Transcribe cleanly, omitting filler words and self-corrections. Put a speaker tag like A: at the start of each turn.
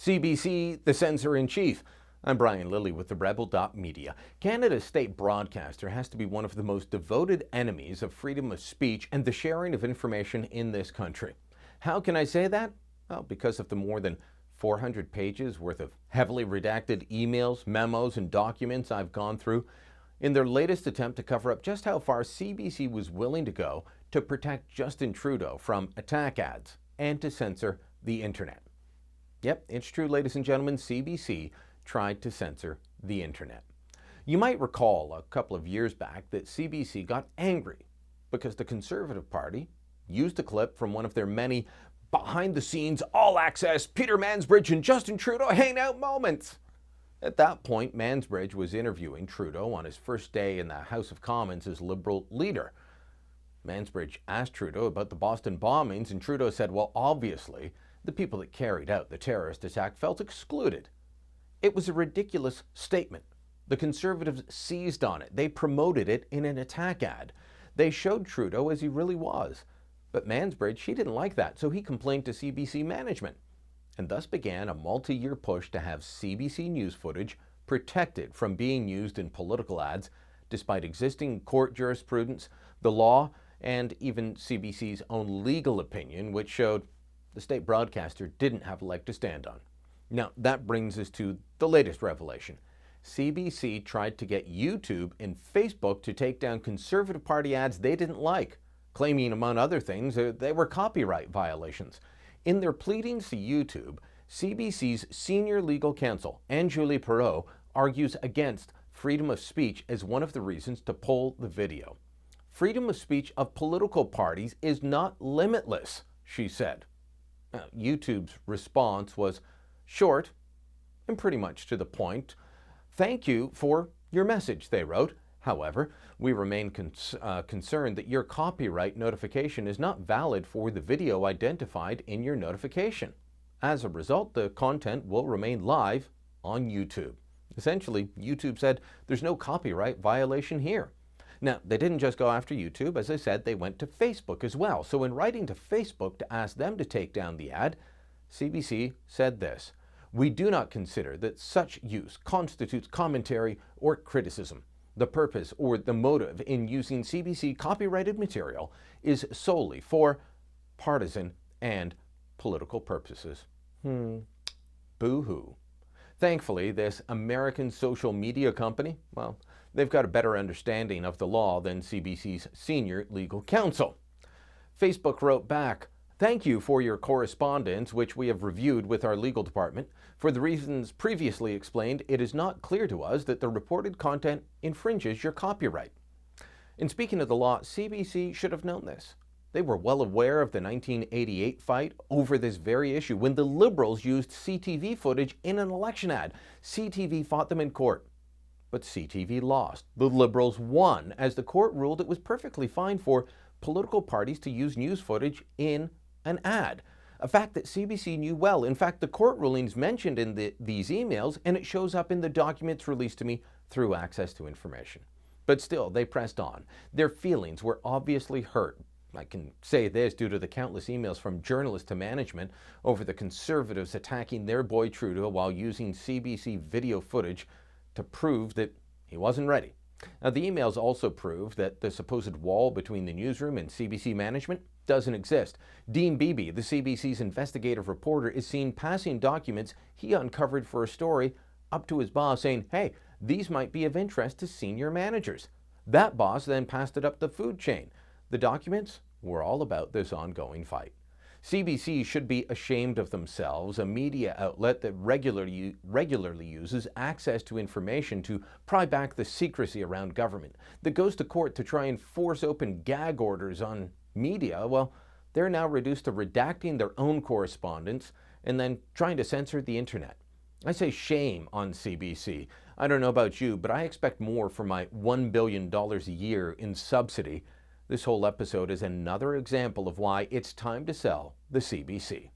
A: CBC, the censor-in-chief. I'm Brian Lilley with TheRebel.Media. Canada's state broadcaster has to be one of the most devoted enemies of freedom of speech and the sharing of information in this country. How can I say that? Well, because of the more than 400 pages worth of heavily redacted emails, memos, and documents I've gone through in their latest attempt to cover up just how far CBC was willing to go to protect Justin Trudeau from attack ads and to censor the internet. Yep, it's true, ladies and gentlemen, CBC tried to censor the internet. You might recall a couple of years back that CBC got angry because the Conservative Party used a clip from one of their many behind-the-scenes, all-access Peter Mansbridge and Justin Trudeau hangout moments. At that point, Mansbridge was interviewing Trudeau on his first day in the House of Commons as Liberal leader. Mansbridge asked Trudeau about the Boston bombings, and Trudeau said, well, obviously, the people that carried out the terrorist attack felt excluded. It was a ridiculous statement. The Conservatives seized on it. They promoted it in an attack ad. They showed Trudeau as he really was. But Mansbridge, he didn't like that, so he complained to CBC management. And thus began a multi-year push to have CBC news footage protected from being used in political ads, despite existing court jurisprudence, the law, and even CBC's own legal opinion, which showed the state broadcaster didn't have a leg to stand on. Now, that brings us to the latest revelation. CBC tried to get YouTube and Facebook to take down Conservative Party ads they didn't like, claiming, among other things, they were copyright violations. In their pleadings to YouTube, CBC's senior legal counsel, Julie Perreault, argues against freedom of speech as one of the reasons to pull the video. Freedom of speech of political parties is not limitless, she said. YouTube's response was short and pretty much to the point. Thank you for your message, they wrote. However, we remain concerned that your copyright notification is not valid for the video identified in your notification. As a result, the content will remain live on YouTube. Essentially, YouTube said there's no copyright violation here. Now, they didn't just go after YouTube. As I said, they went to Facebook as well. So in writing to Facebook to ask them to take down the ad, CBC said this: "We do not consider that such use constitutes commentary or criticism. The purpose or the motive in using CBC copyrighted material is solely for partisan and political purposes." Boo-hoo. Thankfully, this American social media company, well, they've got a better understanding of the law than CBC's senior legal counsel. Facebook wrote back, "Thank you for your correspondence, which we have reviewed with our legal department. For the reasons previously explained, it is not clear to us that the reported content infringes your copyright." And speaking of the law, CBC should have known this. They were well aware of the 1988 fight over this very issue when the Liberals used CTV footage in an election ad. CTV fought them in court, but CTV lost. The Liberals won, as the court ruled it was perfectly fine for political parties to use news footage in an ad, a fact that CBC knew well. In fact, the court rulings mentioned in these emails, and it shows up in the documents released to me through access to information. But still, they pressed on. Their feelings were obviously hurt. I can say this due to the countless emails from journalists to management over the Conservatives attacking their boy Trudeau while using CBC video footage to prove that he wasn't ready. Now, the emails also prove that the supposed wall between the newsroom and CBC management doesn't exist. Dean Beebe, the CBC's investigative reporter, is seen passing documents he uncovered for a story up to his boss saying, hey, these might be of interest to senior managers. That boss then passed it up the food chain. The documents were all about this ongoing fight. CBC should be ashamed of themselves, a media outlet that regularly uses access to information to pry back the secrecy around government, that goes to court to try and force open gag orders on media. Well, they're now reduced to redacting their own correspondence and then trying to censor the internet. I say shame on CBC. I don't know about you, but I expect more for my $1 billion a year in subsidy. This whole episode is another example of why it's time to sell the CBC.